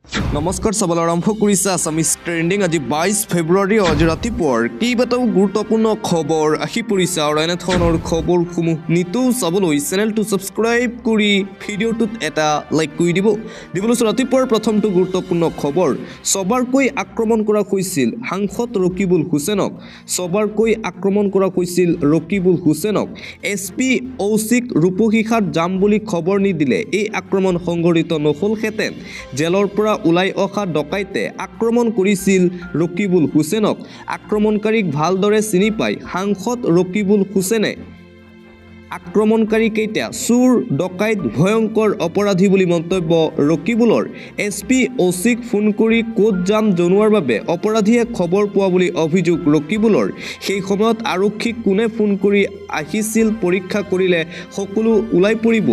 নমস্কাৰ চাবলৈ আৰম্ভ কৰিছে আছামিজ ট্ৰেণ্ডিং আজি 22 ফেব্ৰুৱাৰী আজি ৰাতিপুৱাৰ কেইবাটাও গুৰুত্বপূৰ্ণ খবৰ আহি পৰিছে আৰু এনে ধৰণৰ খবৰসমূহ নিতৌ চাবলৈ চেনেলটো ছাবস্ক্ৰাইব কৰি ভিডিঅ'টোত এটা লাইক কৰি দিবলৈ ৰাতিপুৱাৰ প্ৰথমটো গুৰুত্বপূৰ্ণ খবৰ সবাৰকৈ আক্ৰমণ কৰা হৈছিল সাংসদ ৰকিবুল হুছেইনক এছপি ঔচিক ৰূপহীখাত যাম বুলি খবৰ নিদিলে এই আক্ৰমণ সংঘটিত নহলহেঁতেন জেলৰ পৰা উলাই অহা ডকাইতে আক্ৰমণ কৰিছিল ৰকিবুল হুছেইনক আক্ৰমণকাৰীক ভালদৰে চিনি পাই সাংসদ ৰকিবুল হুছেইনে আক্ৰমণকাৰী কেইটা চুৰ ডকাইত ভয়ংকৰ অপৰাধী বুলি মন্তব্য ৰকিবুলৰ এছপি ঔচিক ফোন কৰি কোড যাম জনোৱাৰ বাবে অপৰাধীয়ে খবৰ পোৱা বুলি অভিযোগ ৰকিবুলৰ সেই সময়ত আৰক্ষীক কোনে ফোন কৰি আহিছিল পৰীক্ষা কৰিলে সকলো ওলাই পৰিব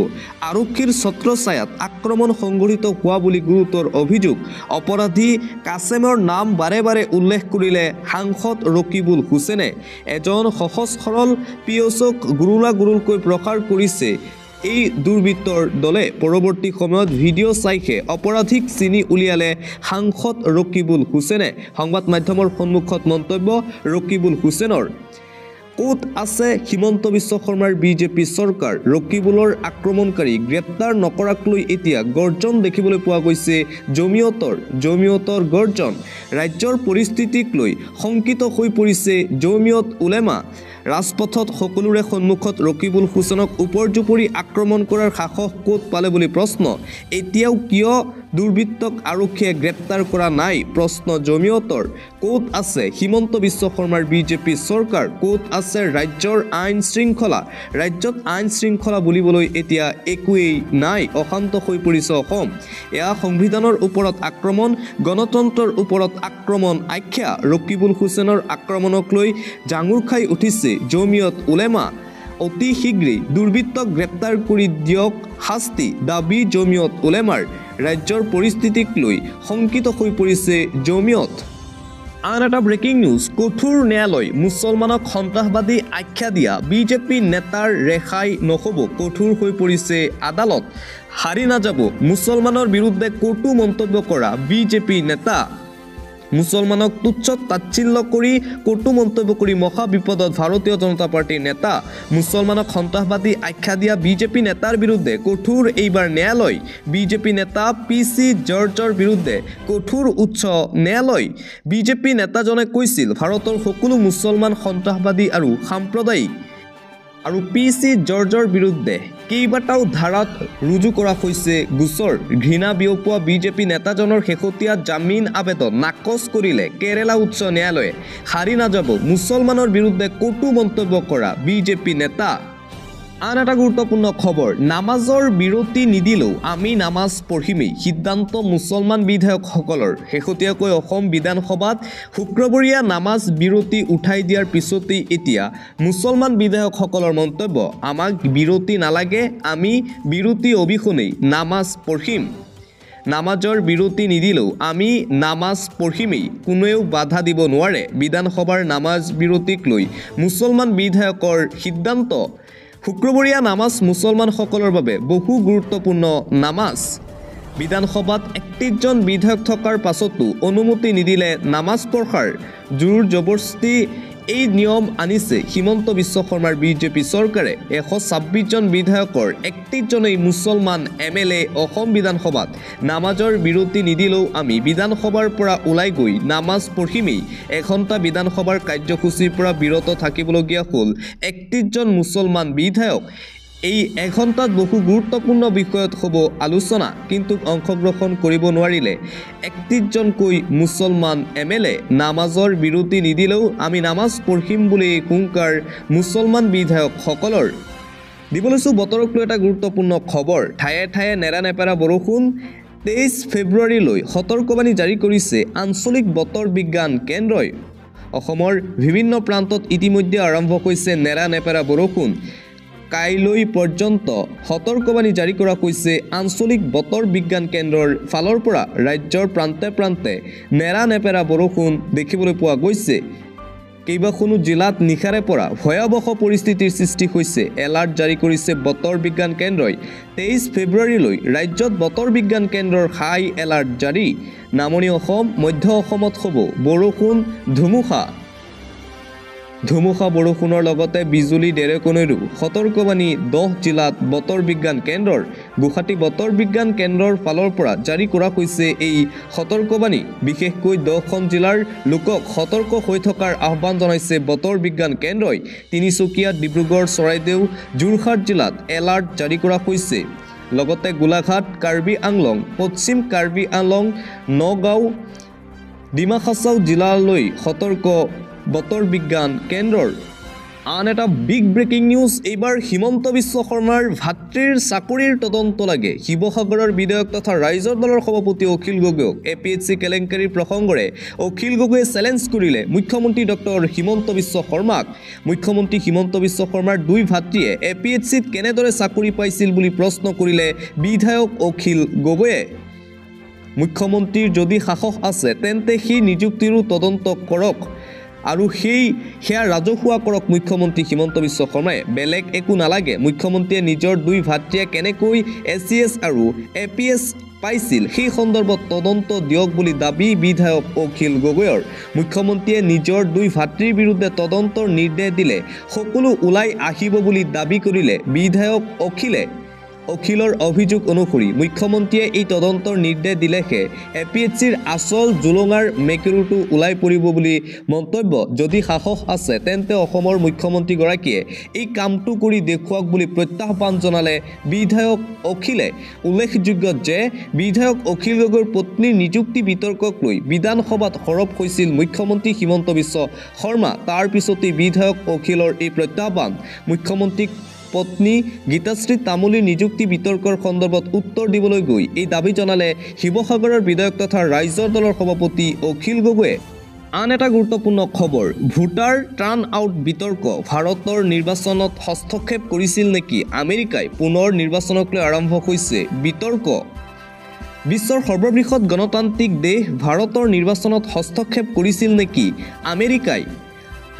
আৰক্ষীৰ ছত্ৰছায়াত আক্ৰমণ সংঘটিত হোৱা বুলি গুৰুতৰ অভিযোগ অপৰাধী কাছেমৰ নাম বাৰে বাৰে উল্লেখ কৰিলে সাংসদ ৰকিবুল হুছেইনে এজন সহজ সৰল পিয়চক গুৰুকৈ প্ৰসাৰ কৰিছে এই দুৰ্বৃত্তৰ দলে পৰৱৰ্তী সময়ত ভিডিঅ' চাইহে অপৰাধীক চিনি উলিয়ালে সাংসদ ৰকিবুল হুছেইনে সংবাদ মাধ্যমৰ সন্মুখত মন্তব্য ৰকিবুল হুছেইনৰ ক'ত আছে হিমন্ত বিশ্ব শৰ্মাৰ বিজেপি চৰকাৰ ৰকিবুলৰ আক্ৰমণকাৰী গ্ৰেপ্তাৰ নকৰাক লৈ এতিয়া গৰ্জন দেখিবলৈ পোৱা গৈছে জমিয়তৰ গৰ্জন ৰাজ্যৰ পৰিস্থিতিক লৈ শংকিত হৈ পৰিছে জমিয়ত উলেমা ৰাজপথত সকলোৰে সন্মুখত ৰকিবুল হুছেইনক উপৰ্যুপৰি আক্ৰমণ কৰাৰ সাহস ক'ত পালে বুলি প্ৰশ্ন এতিয়াও কিয় দুৰ্বৃত্তক আৰক্ষীয়ে গ্ৰেপ্তাৰ কৰা নাই প্ৰশ্ন জমিয়তৰ ক'ত আছে হিমন্ত বিশ্ব শৰ্মাৰ বিজেপি চৰকাৰ ক'ত আছে ৰাজ্যত আইন শৃংখলা বুলিবলৈ এতিয়া একোৱেই নাই অশান্ত হৈ পৰিছে অসম এয়া সংবিধানৰ ওপৰত আক্ৰমণ গণতন্ত্ৰৰ ওপৰত আক্ৰমণ আখ্যা ৰকিবুল হুছেইনৰ আক্ৰমণক লৈ জাঙুৰ খাই উঠিছে জমিয়ত উলেমা অতি শীঘ্ৰেই দুৰ্বৃত্তক গ্ৰেপ্তাৰ কৰি দিয়ক শাস্তি দাবী জমিয়ত উলেমাৰ ৰাজ্যৰ পৰিস্থিতিক লৈ শংকিত হৈ পৰিছে জমিয়ত আন এটা ব্ৰেকিং নিউজ কঠোৰ ন্যায়ালয় মুছলমানক সন্ত্ৰাসবাদী আখ্যা দিয়া বিজেপি নেতাৰ ৰেহাই নহ'ব কঠোৰ হৈ পৰিছে আদালত হাৰি নাযাব মুছলমানৰ বিৰুদ্ধে কটু মন্তব্য কৰা বিজেপি নেতা মুছলমানক তুচ্ছ তাচ্ছিল্য কৰি কটু মন্তব্য কৰি মহা বিপদত ভাৰতীয় জনতা পাৰ্টিৰ নেতা মুছলমানক সন্ত্ৰাসবাদী আখ্যা দিয়া বিজেপি নেতাৰ বিৰুদ্ধে কঠোৰ এইবাৰ ন্যায়ালয় বিজেপি নেতা PC জৰ্জৰ বিৰুদ্ধে কঠোৰ উচ্চ ন্যায়ালয় বিজেপি নেতাজনে কৈছিল ভাৰতৰ সকলো মুছলমান সন্ত্ৰাসবাদী আৰু সাম্প্ৰদায়িক আৰু PC জৰ্জৰ বিৰুদ্ধে কেইবাটাও ধাৰাত ৰুজু কৰা হৈছে গোচৰ ঘৃণা বিয়পোৱা বিজেপি নেতাজনৰ শেহতীয়া জামিন আবেদন নাকচ কৰিলে কেৰালা উচ্চ ন্যায়ালয়ে হাৰি নাযাব মুছলমানৰ বিৰুদ্ধে কটু মন্তব্য কৰা বিজেপি নেতা আন এটা গুৰুত্বপূৰ্ণ খবৰ নামাজৰ বিৰতি নিদিলেও আমি নামাজ পঢ়িমেই সিদ্ধান্ত মুছলমান বিধায়কসকলৰ শেহতীয়াকৈ অসম বিধানসভাত শুক্ৰবৰীয়া নামাজ বিৰতি উঠাই দিয়াৰ পিছতেই এতিয়া মুছলমান বিধায়কসকলৰ মন্তব্য আমাক বিৰতি নালাগে আমি বিৰতি অবিহনেই নামাজ পঢ়িম নামাজৰ বিৰতি নিদিলেও আমি নামাজ পঢ়িমেই কোনেও বাধা দিব নোৱাৰে বিধানসভাৰ নামাজ বিৰতিক লৈ মুছলমান বিধায়কৰ সিদ্ধান্ত শুক্ৰবৰীয়া নামাজ মুছলমানসকলৰ বাবে বহু গুৰুত্বপূৰ্ণ নামাজ বিধানসভাত 31জন বিধায়ক থকাৰ পাছতো অনুমতি নিদিলে নামাজ পঢ়াৰ জোৰ জবৰদস্তি এই নিয়ম আনিছে হিমন্ত বিশ্ব শৰ্মাৰ বিজেপি চৰকাৰে 126জন বিধায়কৰ 31জনেই মুছলমান MLA অসম বিধানসভাত নামাজৰ বিৰতি নিদিলেও আমি বিধানসভাৰ পৰা ওলাই গৈ নামাজ পঢ়িমেই এঘণ্টা বিধানসভাৰ কাৰ্যসূচীৰ পৰা বিৰত থাকিবলগীয়া হ'ল 31জন মুছলমান বিধায়ক এই এঘণ্টাত বহু গুৰুত্বপূৰ্ণ বিষয়ত হ'ব আলোচনা কিন্তু অংশগ্ৰহণ কৰিব নোৱাৰিলে 31জনকৈ মুছলমান MLA নামাজৰ বিৰতি নিদিলেও আমি নামাজ পঢ়িম বুলি হুংকাৰ মুছলমান বিধায়কসকলৰ দিবলৈছো বতৰক লৈ এটা গুৰুত্বপূৰ্ণ খবৰ ঠায়ে ঠায়ে নেৰানেপেৰা বৰষুণ 23 ফেব্ৰুৱাৰীলৈ সতৰ্কবাণী জাৰি কৰিছে আঞ্চলিক বতৰ বিজ্ঞান কেন্দ্ৰই অসমৰ বিভিন্ন প্ৰান্তত ইতিমধ্যে আৰম্ভ হৈছে নেৰানেপেৰা বৰষুণ কাইলৈ পৰ্যন্ত সতৰ্কবাণী জাৰি কৰা হৈছে আঞ্চলিক বতৰ বিজ্ঞান কেন্দ্ৰৰ ফালৰ পৰা ৰাজ্যৰ প্ৰান্তে প্ৰান্তে নেৰানেপেৰা বৰষুণ দেখিবলৈ পোৱা গৈছে কেইবাখনো জিলাত নিশাৰে পৰা ভয়াৱহ পৰিস্থিতিৰ সৃষ্টি হৈছে। এলাৰ্ট জাৰি কৰিছে বতৰ বিজ্ঞান কেন্দ্ৰই। 23 ফেব্ৰুৱাৰীলৈ ৰাজ্যত বতৰ বিজ্ঞান কেন্দ্ৰৰ হাই এলাৰ্ট জাৰি। নামনি অসম, মধ্য অসমত হ'ব বৰষুণ, ধুমুহা বৰষুণৰ লগতে বিজুলী ঢেৰেকনিৰো সতৰ্কবাণী 10 জিলাত বতৰ বিজ্ঞান কেন্দ্ৰৰ। গুৱাহাটী বতৰ বিজ্ঞান কেন্দ্ৰৰ ফালৰ পৰা জাৰি কৰা হৈছে এই সতৰ্কবাণী। বিশেষকৈ 10খন জিলাৰ লোকক সতৰ্ক হৈ থকাৰ আহ্বান জনাইছে বতৰ বিজ্ঞান কেন্দ্ৰই। তিনিচুকীয়া, ডিব্ৰুগড়, চৰাইদেউ, যোৰহাট জিলাত এলাৰ্ট জাৰি কৰা হৈছে। লগতে গোলাঘাট, কাৰ্বি আংলং, পশ্চিম কাৰ্বি আংলং, নগাঁও, ডিমা হাছাও জিলালৈ সতৰ্ক বতৰ বিজ্ঞান কেন্দ্ৰৰ। আন এটা বিগ ব্ৰেকিং নিউজ। এইবাৰ হিমন্ত বিশ্ব শৰ্মাৰ ভাতৃৰ চাকৰিৰ তদন্ত লাগে। শিৱসাগৰৰ বিধায়ক তথা ৰাইজৰ দলৰ সভাপতি অখিল গগৈক APSC কেলেংকাৰীৰ প্ৰসংগৰে অখিল গগৈয়ে চেলেঞ্জ কৰিলে মুখ্যমন্ত্ৰী ডক্টৰ হিমন্ত বিশ্ব শৰ্মাক। মুখ্যমন্ত্ৰী হিমন্ত বিশ্ব শৰ্মাৰ 2 ভাতৃয়ে APSCত কেনেদৰে চাকৰি পাইছিল বুলি প্ৰশ্ন কৰিলে বিধায়ক অখিল গগৈয়ে। মুখ্যমন্ত্ৰীৰ যদি সাহস আছে তেন্তে সেই নিযুক্তিৰো তদন্ত কৰক আৰু সেয়া ৰাজহুৱা কৰক মুখ্যমন্ত্ৰী হিমন্ত বিশ্ব শৰ্মাই। বেলেগ একো নালাগে। মুখ্যমন্ত্ৰীয়ে নিজৰ 2 ভাতৃয়ে কেনেকৈ SCS আৰু APS পাইছিল সেই সন্দৰ্ভত তদন্ত দিয়ক বুলি দাবী বিধায়ক অখিল গগৈৰ। মুখ্যমন্ত্ৰীয়ে নিজৰ 2 ভাতৃৰ বিৰুদ্ধে তদন্তৰ নিৰ্দেশ দিলে সকলো ওলাই আহিব বুলি দাবী কৰিলে বিধায়ক অখিলে। অখিলৰ অভিযোগ অনুসৰি মুখ্যমন্ত্ৰীয়ে এই তদন্তৰ নিৰ্দেশ দিলেহে APSCৰ আচল জুলুঙাৰ মেকুৰীটো ওলাই পৰিব বুলি মন্তব্য। যদি সাহস আছে তেন্তে অসমৰ মুখ্যমন্ত্ৰীগৰাকীয়ে এই কামটো কৰি দেখুৱাওক বুলি প্ৰত্যাহ্বান জনালে বিধায়ক অখিলে। উল্লেখযোগ্য যে বিধায়ক অখিল গগৈৰ পত্নীৰ নিযুক্তি বিতৰ্কক লৈ বিধানসভাত সৰব হৈছিল মুখ্যমন্ত্ৰী হিমন্ত বিশ্ব শৰ্মা। তাৰ পিছতেই বিধায়ক অখিলৰ এই প্ৰত্যাহ্বান। মুখ্যমন্ত্ৰীক পত্নী গীতাশ্ৰী তামুলীৰ নিযুক্তি বিতৰ্কৰ সন্দৰ্ভত উত্তৰ দিবলৈ গৈ এই দাবী জনালে শিৱসাগৰৰ বিধায়ক তথা ৰাইজৰ দলৰ সভাপতি অখিল গগৈয়ে। আন এটা গুৰুত্বপূৰ্ণ খবৰ। ভোটাৰ টাৰ্ণ আউট বিতৰ্ক। ভাৰতৰ নিৰ্বাচনত হস্তক্ষেপ কৰিছিল নেকি আমেৰিকাই? পুনৰ নিৰ্বাচনক লৈ আৰম্ভ হৈছে বিতৰ্ক। বিশ্বৰ সৰ্ববৃহৎ গণতান্ত্ৰিক দেশ ভাৰতৰ নিৰ্বাচনত হস্তক্ষেপ কৰিছিল নেকি আমেৰিকাই?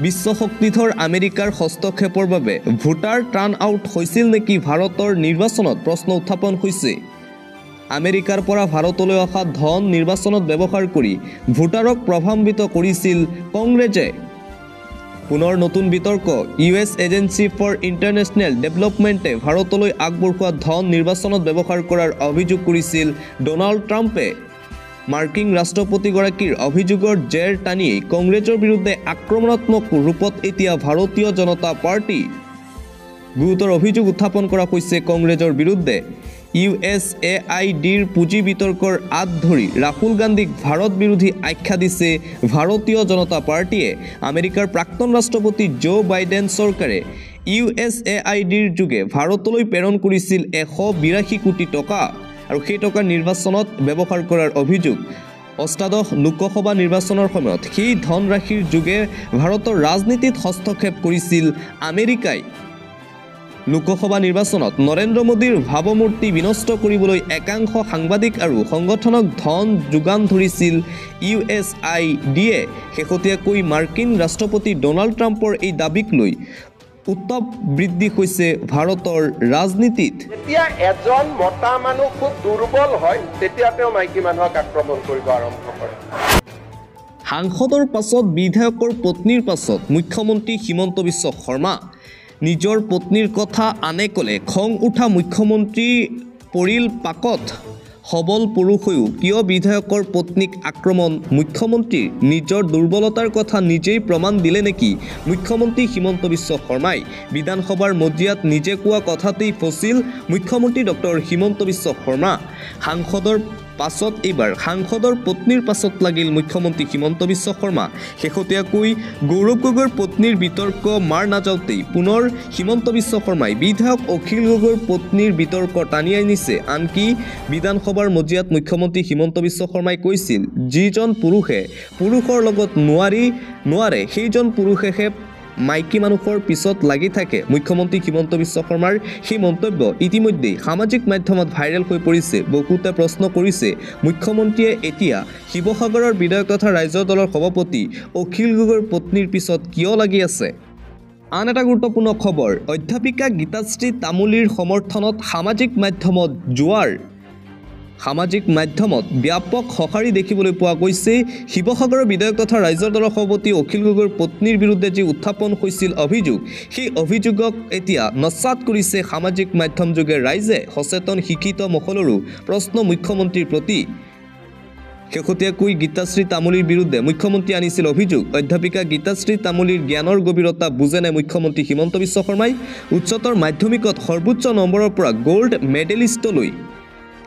বিশ্ব শক্তিধৰ আমেৰিকাৰ হস্তক্ষেপৰ বাবে ভোটাৰ টাৰ্ণ আউট হৈছিল নেকি ভাৰতৰ নিৰ্বাচনত? প্ৰশ্ন উত্থাপন হৈছে। আমেৰিকাৰ পৰা ভাৰতলৈ অহা ধন নিৰ্বাচনত ব্যৱহাৰ কৰি ভোটাৰক প্ৰভাৱান্বিত কৰিছিল কংগ্ৰেছে। পুনৰ নতুন বিতৰ্ক। US এজেন্সি ফৰ ইণ্টাৰনেশ্যনেল ডেভেলপমেণ্টে ভাৰতলৈ আগবঢ়োৱা ধন নিৰ্বাচনত ব্যৱহাৰ কৰাৰ অভিযোগ কৰিছিল ডনাল্ড ট্ৰাম্পে। মাৰ্কিন ৰাষ্ট্ৰপতিগৰাকীৰ অভিযোগৰ জেৰ টানিয়েই কংগ্ৰেছৰ বিৰুদ্ধে আক্ৰমণাত্মক ৰূপত এতিয়া ভাৰতীয় জনতা পাৰ্টি। গুৰুতৰ অভিযোগ উত্থাপন কৰা হৈছে কংগ্ৰেছৰ বিৰুদ্ধে। USAIDৰ পুঁজি বিতৰ্কৰ আঁত ধৰি ৰাহুল গান্ধীক ভাৰত বিৰোধী আখ্যা দিছে ভাৰতীয় জনতা পাৰ্টিয়ে। আমেৰিকাৰ প্ৰাক্তন ৰাষ্ট্ৰপতি জো বাইডেন চৰকাৰে USAIDৰ যোগে ভাৰতলৈ প্ৰেৰণ কৰিছিল 182 কোটি টকা আৰু সেই টকা নিৰ্বাচনত ব্যৱহাৰ কৰাৰ অভিযোগ। অষ্টাদশ লোকসভা নিৰ্বাচনৰ সময়ত সেই ধনৰাশিৰ যোগে ভাৰতৰ ৰাজনীতিত হস্তক্ষেপ কৰিছিল আমেৰিকাই। লোকসভা নিৰ্বাচনত নৰেন্দ্ৰ মোদীৰ ভাৱমূৰ্তি বিনষ্ট কৰিবলৈ একাংশ সাংবাদিক আৰু সংগঠনক ধন যোগান ধৰিছিল USAIDয়ে। শেহতীয়াকৈ মাৰ্কিন ৰাষ্ট্ৰপতি ডনাল্ড ট্ৰাম্পৰ এই দাবীক লৈ উত্তাপ বৃদ্ধি হৈছে ভাৰতৰ ৰাজনীতিত। যেতিয়া এজন মতা মানুহ খুব দুৰ্বল হয় তেতিয়া তেওঁ মাইকী মানুহক আক্ৰমণ কৰিব আৰম্ভ কৰে। সাংসদৰ পাছত বিধায়কৰ পত্নীৰ পাছত মুখ্যমন্ত্ৰী হিমন্ত বিশ্ব শৰ্মা। নিজৰ পত্নীৰ কথা আনে ক'লে খং উঠা মুখ্যমন্ত্ৰী পৰিল পাকত। সবল পুৰুষ হৈও কিয় বিধায়কৰ পত্নীক আক্ৰমণ মুখ্যমন্ত্ৰীৰ? নিজৰ দুৰ্বলতাৰ কথা নিজেই প্ৰমাণ দিলে নেকি মুখ্যমন্ত্ৰী হিমন্ত বিশ্ব শৰ্মাই? বিধানসভাৰ মজিয়াত নিজে কোৱা কথাতেই ফচিল মুখ্যমন্ত্ৰী ডক্টৰ হিমন্ত বিশ্ব শৰ্মা। সাংসদৰ পাছত এইবাৰ সাংসদৰ পত্নীৰ পাছত লাগিল মুখ্যমন্ত্ৰী হিমন্ত বিশ্ব শৰ্মা। শেহতীয়াকৈ গৌৰৱ গগৈৰ পত্নীৰ বিতৰ্ক মাৰ নাযাওঁতেই পুনৰ হিমন্ত বিশ্ব শৰ্মাই বিধায়ক অখিল গগৈৰ পত্নীৰ বিতৰ্ক টানি আনিছে। আনকি বিধানসভাৰ মজিয়াত মুখ্যমন্ত্ৰী হিমন্ত বিশ্ব শৰ্মাই কৈছিল, যিজন পুৰুষে পুৰুষৰ লগত নোৱাৰে সেইজন পুৰুষেহে মাইকী মানুহৰ পিছত লাগি থাকে মুখ্যমন্ত্ৰী হিমন্ত বিশ্ব শৰ্মাৰ সেই মন্তব্য ইতিমধ্যেই সামাজিক মাধ্যমত ভাইৰেল হৈ পৰিছে। বহুতে প্ৰশ্ন কৰিছে মুখ্যমন্ত্ৰীয়ে এতিয়া শিৱসাগৰৰ বিধায়ক তথা ৰাইজৰ দলৰ সভাপতি অখিল গগৈৰ পত্নীৰ পিছত কিয় লাগি আছে। আন এটা গুৰুত্বপূৰ্ণ খবৰ, অধ্যাপিকা গীতাশ্ৰী তামুলীৰ সমৰ্থনত সামাজিক মাধ্যমত জোৱাৰ। সামাজিক মাধ্যমত ব্যাপক সঁহাৰি দেখিবলৈ পোৱা গৈছে। শিৱসাগৰৰ বিধায়ক তথা ৰাইজৰ দলৰ সভাপতি অখিল গগৈৰ পত্নীৰ বিৰুদ্ধে যি উত্থাপন হৈছিল অভিযোগ, সেই অভিযোগক এতিয়া নস্যাৎ কৰিছে সামাজিক মাধ্যম যোগে ৰাইজে। সচেতন শিক্ষিত মহলৰো প্ৰশ্ন মুখ্যমন্ত্ৰীৰ প্ৰতি। শেহতীয়াকৈ গীতাশ্ৰী তামুলীৰ বিৰুদ্ধে মুখ্যমন্ত্ৰীয়ে আনিছিল অভিযোগ। অধ্যাপিকা গীতাশ্ৰী তামুলীৰ জ্ঞানৰ গভীৰতা বুজে নাই মুখ্যমন্ত্ৰী হিমন্ত বিশ্ব শৰ্মাই। উচ্চতৰ মাধ্যমিকত সৰ্বোচ্চ নম্বৰৰ পৰা গ'ল্ড মেডেলিষ্টলৈ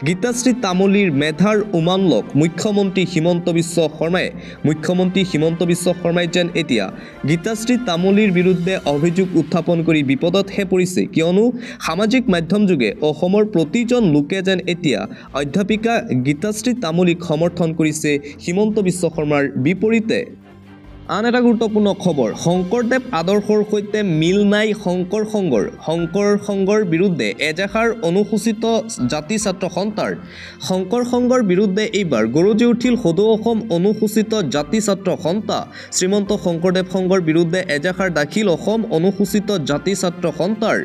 গীতাশ্ৰী তামুলীৰ মেধাৰ উমানলক মুখ্যমন্ত্ৰী হিমন্ত বিশ্ব শৰ্মাই। মুখ্যমন্ত্ৰী হিমন্ত বিশ্ব শৰ্মাই যেন এতিয়া গীতাশ্ৰী তামুলীৰ বিৰুদ্ধে অভিযোগ উত্থাপন কৰি বিপদতহে পৰিছে, কিয়নো সামাজিক মাধ্যম যোগে অসমৰ প্ৰতিজন লোকে যেন এতিয়া অধ্যাপিকা গীতাশ্ৰী তামুলীক সমৰ্থন কৰিছে হিমন্ত বিশ্ব শৰ্মাৰ বিপৰীতে। আন এটা গুৰুত্বপূৰ্ণ খবৰ, শংকৰদেৱ আদৰ্শৰ সৈতে মিল নাই শংকৰ সংঘৰ। শংকৰ সংঘৰ বিৰুদ্ধে এজাহাৰ অনুসূচিত জাতি ছাত্ৰ সন্থাৰ। শংকৰ সংঘৰ বিৰুদ্ধে এইবাৰ গৰজি উঠিল সদৌ অসম অনুসূচিত জাতি ছাত্ৰ সন্থা। শ্ৰীমন্ত শংকৰদেৱ সংঘৰ বিৰুদ্ধে এজাহাৰ দাখিল অসম অনুসূচিত জাতি ছাত্ৰ সন্থাৰ।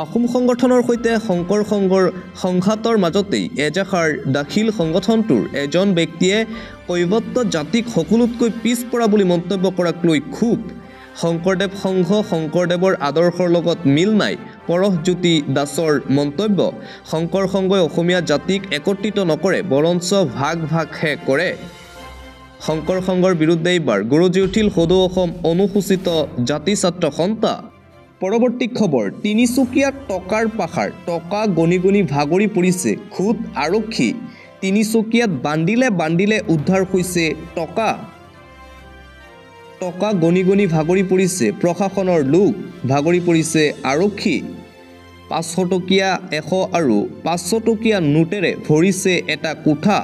আহোম সংগঠনৰ সৈতে শংকৰ সংঘৰ সংঘাতৰ মাজতেই এজাহাৰ দাখিল সংগঠনটোৰ এজন ব্যক্তিয়ে কৈৱৰ্ত জাতিক সকলোতকৈ পিছপৰা বুলি মন্তব্য কৰাক লৈ ক্ষোভ। শংকৰদেৱ সংঘ শংকৰদেৱৰ আদৰ্শৰ লগত মিল নাই, পৰশজ্যোতি দাসৰ মন্তব্য। শংকৰ সংঘই অসমীয়া জাতিক একত্ৰিত নকৰে, বৰঞ্চ ভাগ ভাগহে কৰে। শংকৰ সংঘৰ বিৰুদ্ধে এইবাৰ গৰজি উঠিল সদৌ অসম অনুসূচিত জাতি ছাত্ৰ সন্থা। পৰৱৰ্তী খবৰ, তিনিচুকীয়াত টকাৰ পাহাৰ। টকা গণি গণি ভাগৰি পৰিছে খোদ আৰক্ষী। তিনিচুকীয়াত বান্দিলে বান্দিলে উদ্ধাৰ হৈছে টকা। টকা গণি গণি ভাগৰি পৰিছে প্ৰশাসনৰ লোক, ভাগৰি পৰিছে আৰক্ষী। 500 টকীয়া 100 আৰু 500 টকীয়া নোটেৰে ভৰিছে এটা কোঠা।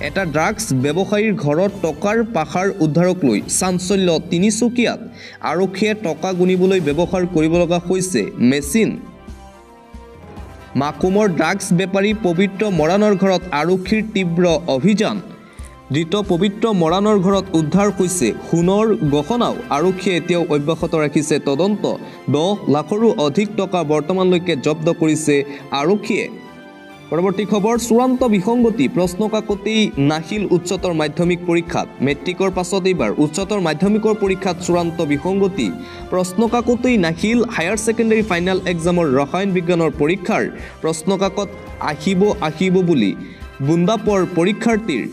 এটা ড্ৰাগছ ব্যৱসায়ীৰ ঘৰত টকাৰ পাহাৰ উদ্ধাৰক লৈ চাঞ্চল্য তিনিচুকীয়াত। আৰক্ষীয়ে টকা গুণিবলৈ ব্যৱহাৰ কৰিব লগা হৈছে মেচিন। মাকুমৰ ড্ৰাগছ বেপাৰী পবিত্ৰ মৰাণৰ ঘৰত আৰক্ষীৰ তীব্ৰ অভিযান। ধৃত পবিত্ৰ মৰাণৰ ঘৰত উদ্ধাৰ হৈছে সোণৰ গহনাও। আৰক্ষীয়ে এতিয়াও অব্যাহত ৰাখিছে তদন্ত। 10 লাখৰো অধিক টকা বৰ্তমানলৈকে জব্দ কৰিছে আৰক্ষীয়ে। পৰৱৰ্তী খবৰ, চূড়ান্ত বিসংগতি প্ৰশ্নকাকতেই নাহিল উচ্চতৰ মাধ্যমিক পৰীক্ষাত। মেট্ৰিকৰ পাছত এইবাৰ উচ্চতৰ মাধ্যমিকৰ পৰীক্ষাত চূড়ান্ত বিসংগতি। প্ৰশ্নকাকতেই নাহিল হায়াৰ ছেকেণ্ডেৰী ফাইনেল এক্সামৰ ৰসায়ন বিজ্ঞানৰ পৰীক্ষাৰ। প্ৰশ্নকাকত আহিব বুলি বুন্দাপৰ পৰীক্ষাৰ্থীৰ।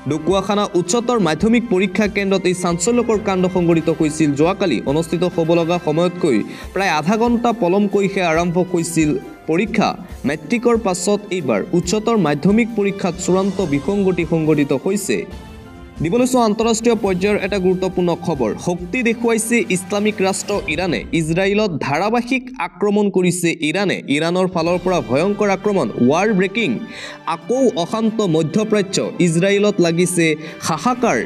ঢকুৱাখানা উচ্চতৰ মাধ্যমিক পৰীক্ষা কেন্দ্ৰত এই চাঞ্চল্যকৰ কাণ্ড সংঘটিত হৈছিল যোৱাকালি। অনুষ্ঠিত হ'ব লগা সময়তকৈ প্ৰায় আধা ঘণ্টা পলমকৈহে আৰম্ভ হৈছিল পৰীক্ষা। মেট্ৰিকৰ পাছত এইবাৰ উচ্চতৰ মাধ্যমিক পৰীক্ষাত চূড়ান্ত বিসংগতি সংঘটিত হৈছে। দিবলৈ চোৱা আন্তঃৰাষ্ট্ৰীয় পৰ্যায়ৰ এটা গুৰুত্বপূৰ্ণ খবৰ, শক্তি দেখুৱাইছে ইছলামিক ৰাষ্ট্ৰ ইৰাণে। ইজৰাইলত ধাৰাবাহিক আক্ৰমণ কৰিছে ইৰাণে। ইৰাণৰ ফালৰ পৰা ভয়ংকৰ আক্ৰমণ, ৱাৰ ব্ৰেকিং। আকৌ অশান্ত মধ্যপ্ৰাচ্য, ইজৰাইলত লাগিছে হাহাকাৰ।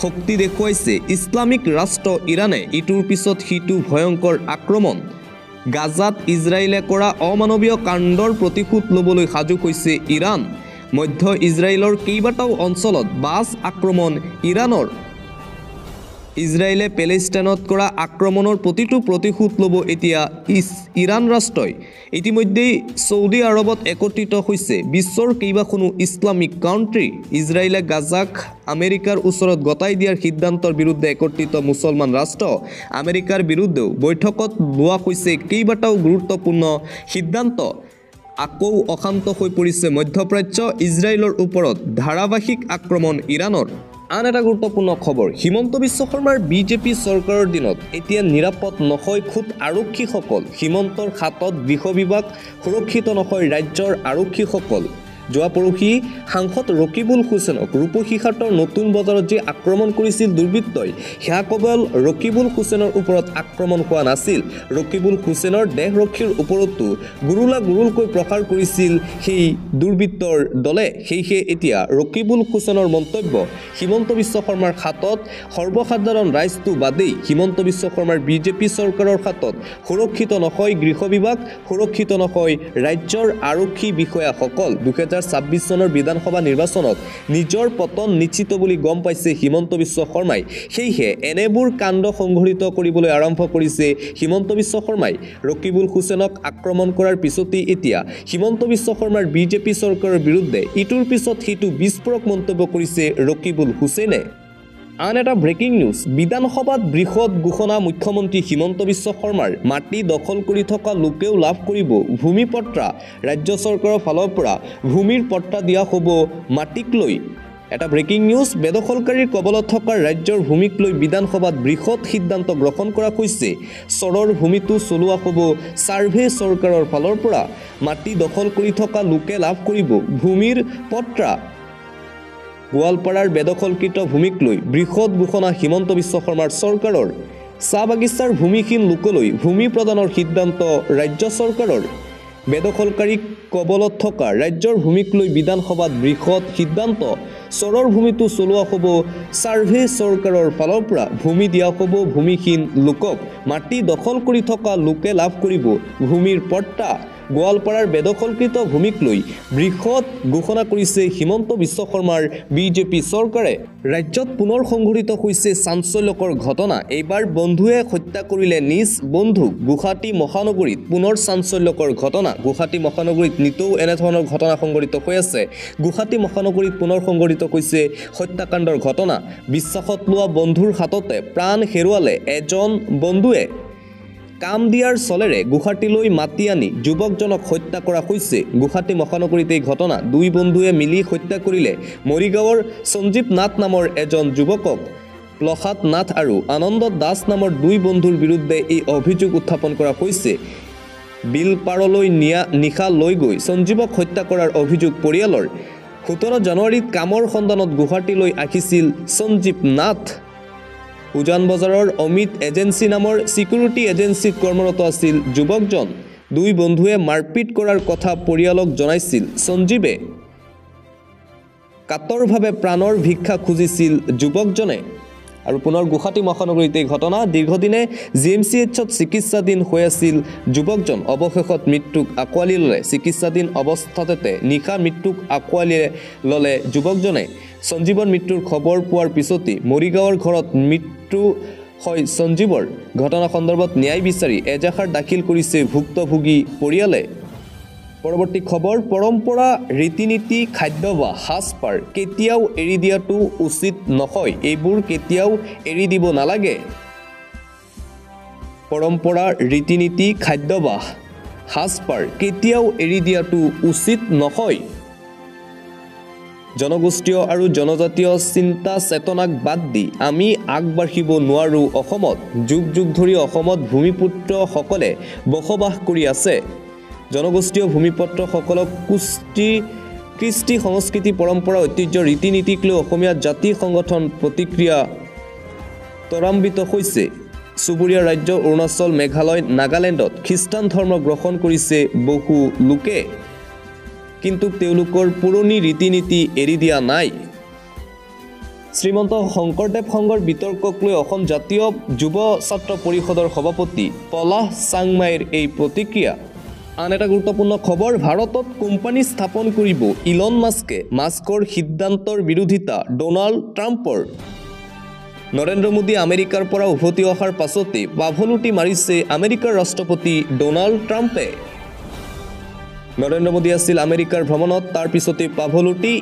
শক্তি দেখুৱাইছে ইছলামিক ৰাষ্ট্ৰ ইৰাণে। ইটোৰ পিছত সিটো ভয়ংকৰ আক্ৰমণ। গাজাত ইজৰাইলে কৰা অমানৱীয় কাণ্ডৰ প্ৰতিশোধ ল'বলৈ সাজু হৈছে ইৰাণ। মধ্য ইজৰাইলৰ কেইবাটাও অঞ্চলত বাছ আক্ৰমণ ইৰাণৰ। ইজৰাইলে পেলেষ্টাইনত কৰা আক্ৰমণৰ প্ৰতিটো প্ৰতিশোধ ল'ব এতিয়া ইৰাণ ৰাষ্ট্ৰই। ইতিমধ্যেই ছৌদি আৰৱত একত্ৰিত হৈছে বিশ্বৰ কেইবাখনো ইছলামিক কাউণ্ট্ৰি। ইজৰাইলে গাজাক আমেৰিকাৰ ওচৰত গতাই দিয়াৰ সিদ্ধান্তৰ বিৰুদ্ধে একত্ৰিত মুছলমান ৰাষ্ট্ৰ। আমেৰিকাৰ বিৰুদ্ধেও বৈঠকত লোৱা হৈছে কেইবাটাও গুৰুত্বপূৰ্ণ সিদ্ধান্ত। আকৌ অশান্ত হৈ পৰিছে মধ্যপ্ৰাচ্য, ইজৰাইলৰ ওপৰত ধাৰাবাহিক আক্ৰমণ ইৰাণৰ। আন এটা গুৰুত্বপূৰ্ণ খবৰ, হিমন্ত বিশ্ব শৰ্মাৰ বিজেপি চৰকাৰৰ দিনত এতিয়া নিৰাপদ নহয় খোদ আৰক্ষীসকল। হিমন্তৰ হাতত গৃহ বিভাগ, সুৰক্ষিত নহয় ৰাজ্যৰ আৰক্ষীসকল। যোৱা পৰহি সাংসদ ৰকিবুল হুছেইনক ৰূপসী ঘাটৰ নতুন বজাৰত যে আক্ৰমণ কৰিছিল দুৰ্বৃত্তই, সেয়া কেৱল ৰকিবুল হুছেইনৰ ওপৰত আক্ৰমণ হোৱা নাছিল, ৰকিবুল হুছেইনৰ দেহৰক্ষীৰ ওপৰতো গুৰুলকৈ প্ৰহাৰ কৰিছিল সেই দুৰ্বৃত্তৰ দলে। সেয়েহে এতিয়া ৰকিবুল হুছেইনৰ মন্তব্য, হিমন্ত বিশ্ব শৰ্মাৰ হাতত সৰ্বসাধাৰণ ৰাইজটো বাদেই হিমন্ত বিশ্ব শৰ্মাৰ বিজেপি চৰকাৰৰ হাতত সুৰক্ষিত নহয় গৃহ বিভাগ, সুৰক্ষিত নহয় ৰাজ্যৰ আৰক্ষী বিষয়াসকল। 2026 চনৰ বিধানসভা নিৰ্বাচনত নিজৰ পতন নিশ্চিত বুলি গম পাইছে হিমন্ত বিশ্ব শৰ্মাই। সেয়েহে এনেবোৰ কাণ্ড সংঘটিত কৰিবলৈ আৰম্ভ কৰিছে হিমন্ত বিশ্ব শৰ্মাই। ৰকিবুল হুছেইনক আক্ৰমণ কৰাৰ পিছতেই এতিয়া হিমন্ত বিশ্ব শৰ্মাৰ বিজেপি চৰকাৰৰ বিৰুদ্ধে ইটোৰ পিছত সিটো বিস্ফোৰক মন্তব্য কৰিছে ৰকিবুল হুছেইনে। আন এটা ব্ৰেকিং নিউজ, বিধানসভাত বৃহৎ ঘোষণা মুখ্যমন্ত্ৰী হিমন্ত বিশ্ব শৰ্মাৰ। মাটি দখল কৰি থকা লোকেও লাভ কৰিব ভূমি পট্টা। ৰাজ্য চৰকাৰৰ ফালৰ পৰা ভূমিৰ পট্টা দিয়া হ'ব মাটিক লৈ। এটা ব্ৰেকিং নিউজ, বেদখলকাৰীৰ কবলত থকা ৰাজ্যৰ ভূমিক লৈ বিধানসভাত বৃহৎ সিদ্ধান্ত গ্ৰহণ কৰা হৈছে। চৰৰ ভূমিটো চলোৱা হ'ব ছাৰ্ভে চৰকাৰৰ ফালৰ পৰা। মাটি দখল কৰি থকা লোকে লাভ কৰিব ভূমিৰ পট্টা। গোৱালপাৰাৰ বেদখলকৃত ভূমিক লৈ বৃহৎ ঘোষণা হিমন্ত বিশ্ব শৰ্মাৰ চৰকাৰৰ। চাহ বাগিচাৰ ভূমিহীন লোকলৈ ভূমি প্ৰদানৰ সিদ্ধান্ত ৰাজ্য চৰকাৰৰ। বেদখলকাৰীক কবলত থকা ৰাজ্যৰ ভূমিক লৈ বিধানসভাত বৃহৎ সিদ্ধান্ত। চৰৰ ভূমিটো চলোৱা হ'ব ছাৰ্ভে চৰকাৰৰ ফালৰ পৰা। ভূমি দিয়া হ'ব ভূমিহীন লোকক। মাটি দখল কৰি থকা লোকে লাভ কৰিব ভূমিৰ পট্টা। গোৱালপাৰাৰ বেদখলকৃত ভূমিক লৈ বৃহৎ ঘোষণা কৰিছে হিমন্ত বিশ্ব শৰ্মাৰ বিজেপি চৰকাৰে। ৰাজ্যত পুনৰ সংঘটিত হৈছে চাঞ্চল্যকৰ ঘটনা। এইবাৰ বন্ধুৱে হত্যা কৰিলে নিজ বন্ধুক। গুৱাহাটী মহানগৰীত পুনৰ চাঞ্চল্যকৰ ঘটনা। গুৱাহাটী মহানগৰীত নিতৌ এনেধৰণৰ ঘটনা সংঘটিত হৈ আছে। গুৱাহাটী মহানগৰীত পুনৰ সংঘটিত হৈছে হত্যাকাণ্ডৰ ঘটনা। বিশ্বাসত লোৱা বন্ধুৰ হাততে প্ৰাণ হেৰুৱালে এজন বন্ধুৱে। কাম দিয়াৰ চলেৰে গুৱাহাটীলৈ মাতি আনি যুৱকজনক হত্যা কৰা হৈছে। গুৱাহাটী মহানগৰীত এই ঘটনা। দুই বন্ধুৱে মিলি হত্যা কৰিলে মৰিগাঁৱৰ সঞ্জীৱ নাথ নামৰ এজন যুৱকক। প্ৰসাদ নাথ আৰু আনন্দ দাস নামৰ দুই বন্ধুৰ বিৰুদ্ধে এই অভিযোগ উত্থাপন কৰা হৈছে। বিলপাৰলৈ নিশা লৈ গৈ সঞ্জীৱক হত্যা কৰাৰ অভিযোগ পৰিয়ালৰ। 17 জানুৱাৰীত কামৰ সন্ধানত গুৱাহাটীলৈ আহিছিল সঞ্জীৱ নাথ। উজান বজাৰৰ অমিত এজেঞ্চি নামৰ সিকিউৰিটি এজেঞ্চিত কৰ্মৰত আছিল যুৱকজন। দুই বন্ধুৱে মাৰপিট কৰাৰ কথা পৰিয়ালক জনাইছিল সঞ্জীৱে। কাতৰভাৱে প্ৰাণৰ ভিক্ষা খুজিছিল যুৱকজনে। আৰু পুনৰ গুৱাহাটী মহানগৰীত এই ঘটনা। দীৰ্ঘদিনে GMCHত চিকিৎসাধীন হৈ আছিল যুৱকজন। অৱশেষত মৃত্যুক আঁকোৱালি ল'লে। চিকিৎসাধীন অৱস্থাতে নিশা মৃত্যুক আঁকোৱালি ল'লে যুৱকজনে। সঞ্জীৱৰ মৃত্যুৰ খবৰ পোৱাৰ পিছতেই মৰিগাঁৱৰ ঘৰত মৃত্যু হয় সঞ্জীৱৰ। ঘটনা সন্দৰ্ভত ন্যায় বিচাৰি এজাহাৰ দাখিল কৰিছে ভুক্তভোগী পৰিয়ালে। পৰৱৰ্তী খবৰ, পৰম্পৰা, ৰীতি নীতি, খাদ্য বা সাজপাৰ কেতিয়াও এৰি দিয়াটো উচিত নহয়। এইবোৰ কেতিয়াও এৰি দিব নালাগে। পৰম্পৰা, ৰীতি নীতি, খাদ্য বা সাজপাৰ কেতিয়াও এৰি দিয়াটো উচিত নহয়। জনগোষ্ঠীয় আৰু জনজাতীয় চিন্তা চেতনাক বাদ দি আমি আগবাঢ়িব নোৱাৰোঁ অসমত। যুগ যুগ ধৰি অসমত ভূমিপুত্ৰসকলে বসবাস কৰি আছে। জনগোষ্ঠীয় ভূমিপুত্ৰসকলক কৃষ্টি সংস্কৃতি পৰম্পৰা ঐতিহ্য ৰীতি নীতিক লৈ অসমীয়া জাতি সংগঠন প্ৰতিক্ৰিয়া ত্বৰান্বিত হৈছে। চুবুৰীয়া ৰাজ্য অৰুণাচল, মেঘালয়, নাগালেণ্ডত খ্ৰীষ্টান ধৰ্ম গ্ৰহণ কৰিছে বহু লোকে। কিন্তু তেওঁলোকৰ পুৰণি ৰীতি নীতি এৰি দিয়া নাই। শ্ৰীমন্ত শংকৰদেৱ সংঘৰ বিতৰ্কক লৈ অসম জাতীয় যুৱ ছাত্ৰ পৰিষদৰ সভাপতি পলাশ চাংমাইৰ এই প্ৰতিক্ৰিয়া। আন এটা গুৰুত্বপূৰ্ণ খবৰ, ভাৰতত কোম্পানী স্থাপন কৰিব ইলন মাস্কে। মাস্কৰ সিদ্ধান্তৰ বিৰোধিতা ডোনাল্ড ট্ৰাম্পৰ। নৰেন্দ্ৰ মোদী আমেৰিকাৰ পৰা উভতি অহাৰ পাছতে পাভলুটি মাৰিছে আমেৰিকাৰ ৰাষ্ট্ৰপতি ডোনাল্ড ট্ৰাম্পে। নৰেন্দ্ৰ মোদী আছিল আমেৰিকাৰ ভ্ৰমণত, তাৰ পিছতে পাভলুটি।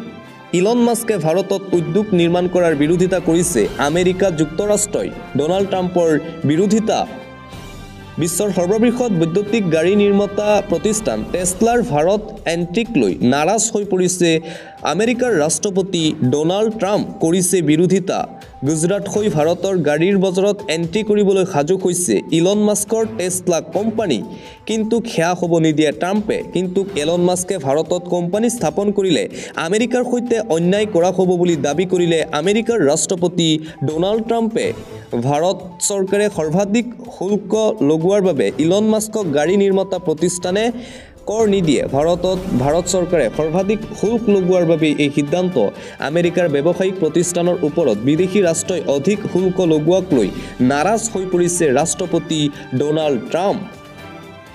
ইলন মাস্কে ভাৰতত উদ্যোগ নিৰ্মাণ কৰাৰ বিৰোধিতা কৰিছে আমেৰিকা যুক্তৰাষ্ট্ৰই। ডোনাল্ড ট্ৰাম্পৰ বিৰোধিতা। বিশ্বৰ সৰ্ববৃহৎ বৈদ্যুতিক গাড়ী নিৰ্মাতা প্ৰতিষ্ঠান টেছলাৰ ভাৰত এণ্ট্ৰিক লৈ নাৰাজ হৈ পৰিছে আমেৰিকাৰ ৰাষ্ট্ৰপতি ডোনাল্ড ট্ৰাম্প। কৰিছে বিৰোধিতা গুজৰাট হৈ ভাৰতৰ গাড়ীৰ বজাৰত এণ্ট্ৰি কৰিবলৈ সাজু হৈছে ইলন মাস্কৰ টেছলা কোম্পানী কিন্তু সেয়া হ'ব নিদিয়ে ট্ৰাম্পে কিন্তু ইলন মাস্কে ভাৰতত কোম্পানী স্থাপন কৰিলে আমেৰিকাৰ সৈতে অন্যায় কৰা হ'ব বুলি দাবী কৰিলে আমেৰিকাৰ ৰাষ্ট্ৰপতি ডোনাল্ড ট্ৰাম্পে ভাৰত চৰকাৰে সৰ্বাধিক শুল্ক লগোৱাৰ বাবে ইলন মাস্কক গাড়ী নিৰ্মাতা প্ৰতিষ্ঠানে কৰ নিদিয়ে ভাৰত চৰকাৰে সৰ্বাধিক শুল্ক লগোৱাৰ বাবে এই সিদ্ধান্ত আমেৰিকাৰ ব্যৱসায়িক প্ৰতিষ্ঠানৰ ওপৰত বিদেশী ৰাষ্ট্ৰই অধিক শুল্ক লগোৱাক লৈ নাৰাজ হৈ পৰিছে ৰাষ্ট্ৰপতি ডোনাল্ড ট্ৰাম্প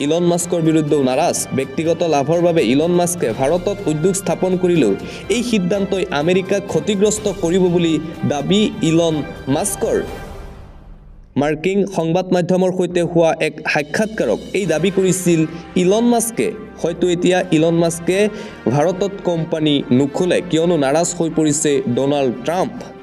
ইলন মাস্কৰ বিৰুদ্ধেও নাৰাজ ব্যক্তিগত লাভৰ বাবে ইলন মাস্কে ভাৰতত উদ্যোগ স্থাপন কৰিলেও এই সিদ্ধান্তই আমেৰিকাক ক্ষতিগ্ৰস্ত কৰিব বুলি দাবী ইলন মাস্কৰ মাৰ্কিন সংবাদ মাধ্যমৰ সৈতে হোৱা এক সাক্ষাৎকাৰক এই দাবী কৰিছিল ইলন মাস্কে হয়তো এতিয়া ইলন মাস্কে ভাৰতত কোম্পানী নুখোলে কিয়নো নাৰাজ হৈ পৰিছে ডোনাল্ড ট্ৰাম্প